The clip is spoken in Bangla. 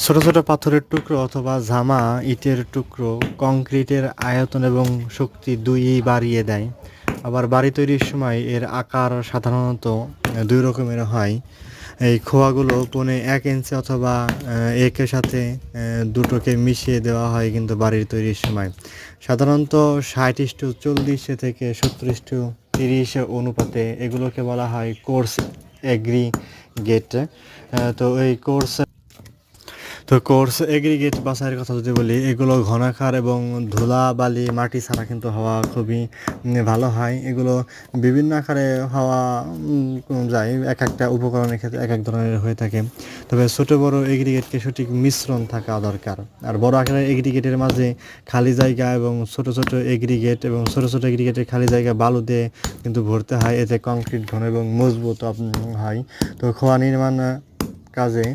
ছোট ছোট পাথরের টুকরো অথবা ঝামা ইটের টুকরো কংক্রিটের আয়তন এবং শক্তি দুইই বাড়িয়ে দেয়। আবার বাড়ি তৈরির সময় এর আকার সাধারণত দুই রকমের হয়। এই খোয়াগুলো পৌনে 1 ইঞ্চি অথবা একের সাথে দুটোকে মিশিয়ে দেওয়া হয় কিন্তু বাড়ির তৈরির সময়। সাধারণত 60:40 থেকে 70:30 অনুপাতে এগুলোকে বলা হয় কোর্স এগ্রিগেট। কোর্স এগ্রিগেট বাছাইয়ের কথা যদি বলি, এগুলো ঘনাকার এবং ধুলাবালি মাটি ছাড়া কিন্তু হওয়া খুবই ভালো হয়। এগুলো বিভিন্ন আকারে হওয়া যায়, এক একটা উপকরণের ক্ষেত্রে এক এক ধরনের হয়ে থাকে। তবে ছোট বড় এগ্রিগেটকে সঠিক মিশ্রণ থাকা দরকার। আর বড় আকারের এগ্রিগেটের মাঝে খালি জায়গা এবং ছোট ছোট এগ্রিগেটের খালি জায়গা বালু দিয়ে কিন্তু ভরতে হয়, এতে কংক্রিট ঘন এবং মজবুত হয়। তো খোয়া নির্মাণ কাজে